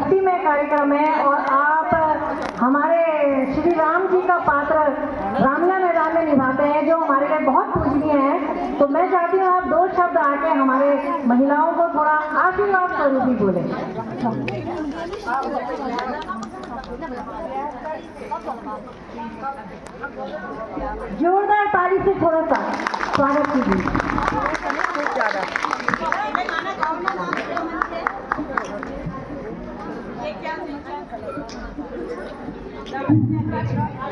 भक्तिमय कार्यक्रम है और आप हमारे श्री राम जी का पात्र रामलीला मैदान में निभाते हैं जो हमारे लिए बहुत पूजनीय है। तो मैं चाहती हूँ आप 2 शब्द आके हमारे महिलाओं को थोड़ा आशीर्वाद स्वरूप ही बोले। जोरदार ताली से थोड़ा सा स्वागत कीजिए।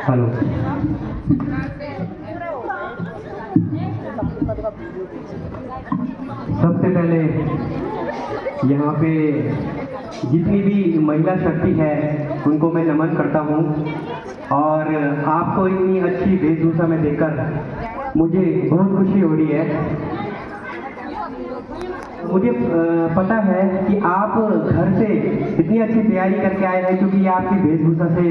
हेलो, सबसे पहले यहाँ पे जितनी भी महिला शक्ति है उनको मैं नमन करता हूँ और आपको इतनी अच्छी वेशभूषा में देखकर मुझे बहुत खुशी हो रही है। मुझे पता है कि आप घर से इतनी अच्छी तैयारी करके आए हैं, क्योंकि ये आपकी वेशभूषा से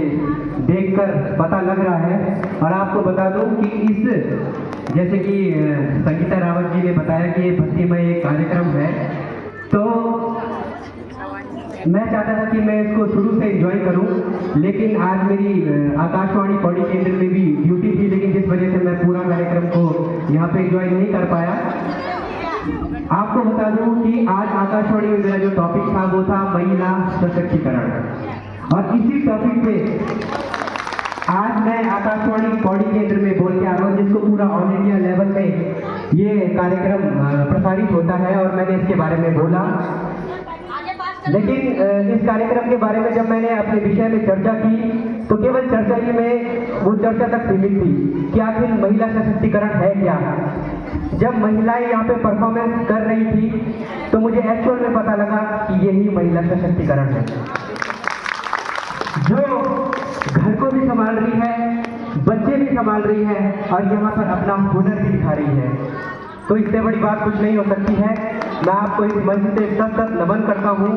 देखकर पता लग रहा है। और आपको बता दूं कि इस जैसे कि संगीता रावत जी ने बताया कि ये भक्तिमय एक कार्यक्रम है, तो मैं चाहता था कि मैं इसको शुरू से एंजॉय करूं, लेकिन आज मेरी आकाशवाणी पौड़ी केंद्र में भी ड्यूटी थी, लेकिन जिस वजह से मैं पूरा कार्यक्रम को यहाँ पे एंजॉय नहीं कर पाया। आपको बता दूं कि आज आकाशवाणी में मेरा जो टॉपिक था वो था महिला सशक्तिकरण, और इसी टॉपिक पे आज मैं आकाशवाणी पौड़ी केंद्र में बोल के आ रहा हूँ, जिसको पूरा ऑल इंडिया लेवल में ये कार्यक्रम प्रसारित होता है और मैंने इसके बारे में बोला। लेकिन इस कार्यक्रम के बारे में जब मैंने अपने विषय में चर्चा की तो केवल चर्चा ही में वो चर्चा तक सीमित थी कि आखिर महिला सशक्तिकरण है क्या। जब महिलाएं यहाँ पे परफॉर्मेंस कर रही थी तो मुझे एक्चुअल में पता लगा कि यही महिला सशक्तिकरण है, जो घर को भी संभाल रही है, बच्चे भी संभाल रही है और यहाँ पर अपना हुनर भी दिखा रही है। तो इससे बड़ी बात कुछ नहीं हो सकती है। मैं आपको इस मंच से सतत नमन करता हूँ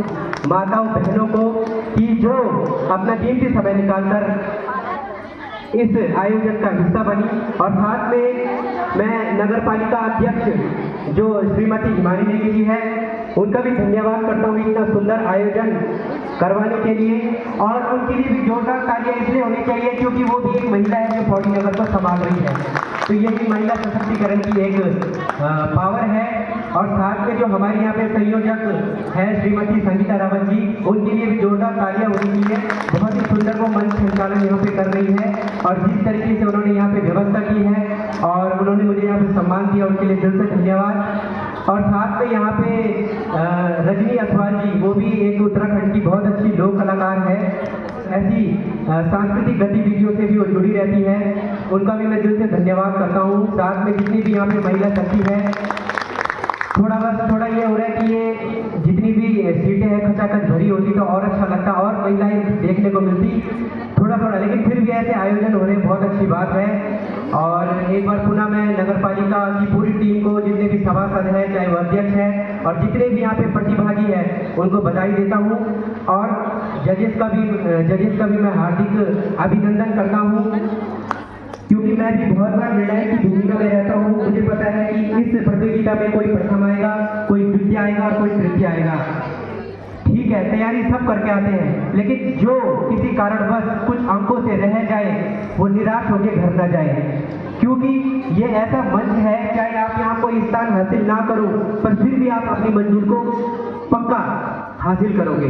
माताओं बहनों को कि जो अपना कीमती समय निकालकर इस आयोजन का हिस्सा बनी, और साथ में मैं नगर पालिका अध्यक्ष जो श्रीमती हिमानी देवी जी है उनका भी धन्यवाद करता हूँ इतना सुंदर आयोजन करवाने के लिए। और उनके लिए भी जोरदार तालियां इसलिए होनी चाहिए क्योंकि वो भी एक महिला है जो पौड़ी नगर को संभाल रही है। तो यही महिला सशक्तिकरण की एक पावर है। और साथ में जो हमारे यहाँ पे संयोजक है श्रीमती संगीता रावत जी, उनके लिए भी जोरदार तालियां होनी चाहिए। बहुत ही सुंदर वो मंच संचालन यहाँ पे कर रही है और जिस तरीके से उन्होंने यहाँ पे व्यवस्था की है और उन्होंने मुझे यहाँ पे सम्मान दिया, उनके लिए दिल से धन्यवाद। और साथ में यहाँ पे रजनी असवाल जी, वो भी एक उत्तराखंड की बहुत अच्छी लोक कलाकार है, ऐसी सांस्कृतिक गतिविधियों से भी वो जुड़ी रहती है, उनका भी मैं दिल से धन्यवाद करता हूँ। साथ में जितनी भी यहाँ पे महिला शक्ति है, थोड़ा ये हो रहा है कि ये जितनी भी सीटें हैं खचाखच भरी होती तो और अच्छा लगता और महिलाएं देखने को मिलती थोड़ा, लेकिन फिर भी ऐसे आयोजन हो रहे बहुत अच्छी बात है। और एक बार पुनः मैं नगर पालिका की पूरी टीम को, जितने भी सभासद हैं, चाहे वो अध्यक्ष है और जितने भी यहाँ पे प्रतिभागी हैं, उनको बधाई देता हूँ। और जजेस का भी मैं हार्दिक अभिनंदन करता हूँ, क्योंकि मैं भी बहुत बार निर्णायक की भूमिका में रहता हूँ। मुझे पता है कि इस प्रतियोगिता में कोई प्रथम आएगा, कोई द्वितीय आएगा और कोई तृतीय आएगा। ठीक है, तैयारी सब करके आते हैं, लेकिन जो किसी कारणवश कुछ अंकों से रह जाए वो निराश होकर घर न जाए, क्योंकि ये ऐसा मंच है, चाहे आप यहाँ कोई स्थान हासिल ना करो पर फिर भी आप अपनी मंजिल को पक्का हासिल करोगे।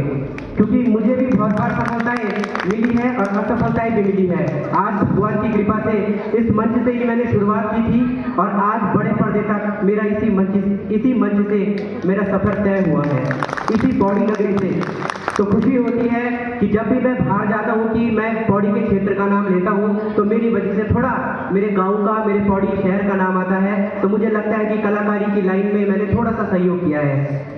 क्योंकि मुझे भी बहुत बार सफलताएं मिली है और असफलताएं भी मिली है। आज भगवान की कृपा से इस मंच से ही मैंने शुरुआत की थी और आज बड़े पर्दे तक मेरा इसी मंच से मेरा सफर तय हुआ है, इसी पौड़ी नगरी से। तो खुशी होती है कि जब भी मैं बाहर जाता हूँ कि मैं पौड़ी के क्षेत्र का नाम लेता हूँ तो मेरी वजह से थोड़ा मेरे गांव का, मेरे पौड़ी शहर का नाम आता है। तो मुझे लगता है कि कलाकारी की लाइन में मैंने थोड़ा सा सहयोग किया है।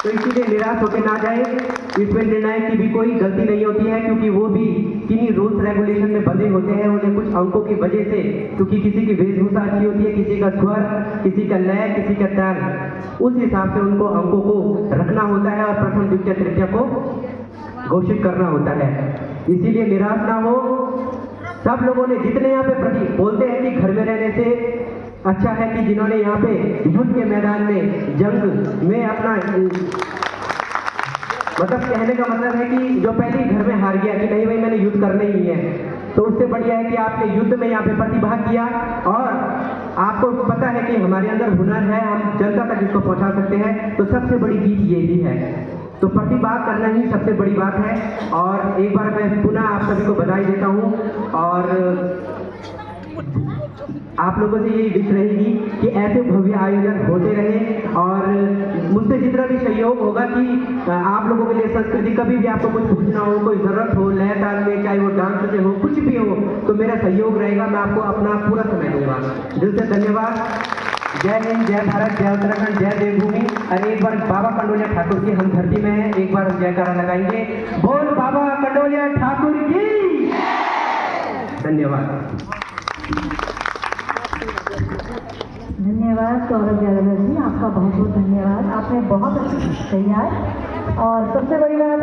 तो इसीलिए निराश होकर ना जाए, इसमें निर्णायक की भी कोई गलती नहीं होती है, क्योंकि वो भी किन्हीं रूल्स रेगुलेशन में बंधे होते हैं। उन्हें कुछ अंकों की वजह से, क्योंकि किसी की वेशभूषा अच्छी होती है, किसी का स्वर, किसी का लय, किसी का ताल, उस हिसाब से उनको अंकों को रखना होता है और प्रथम द्वितीय तृतीय को घोषित करना होता है। इसीलिए निराश ना हो। सब लोगों ने जितने यहाँ पे बोलते हैं कि घर में रहने से अच्छा है कि जिन्होंने यहाँ पे युद्ध के मैदान में, जंग में अपना मतलब कहने का मतलब है कि जो पहले ही घर में हार गया कि नहीं भाई मैंने युद्ध करना ही है, तो उससे बढ़िया है कि आपने युद्ध में यहाँ पे प्रतिभाग किया और आपको पता है कि हमारे अंदर हुनर है, हम जनता तक इसको पहुँचा सकते हैं, तो सबसे बड़ी जीत ये भी है। तो प्रतिभाग करना ही सबसे बड़ी बात है। और एक बार मैं पुनः आप सभी को बधाई देता हूँ और आप लोगों से यही विश रहेगी कि ऐसे भव्य आयोजन होते रहे और मुझसे जितना भी सहयोग होगा कि आप लोगों के लिए संस्कृति कभी भी आपको कुछ पूछना हो, कोई ज़रूरत हो लय ताल में, चाहे वो डांस से हो, कुछ भी हो, तो मेरा सहयोग रहेगा, मैं आपको अपना पूरा समय दूंगा। दिल से धन्यवाद। जय हिंद, जय भारत, जय उत्तराखंड, जय देवभूमि। और एक बार बाबा कंडोलिया ठाकुर की हम धरती में हैं, एक बार हम जयकारा लगाएंगे, बोल बाबा कंडोलिया ठाकुर की। धन्यवाद। धन्यवाद सौरभ यादव जी, आपका बहुत बहुत धन्यवाद। आपने बहुत अच्छी तैयार और सबसे बड़ी बात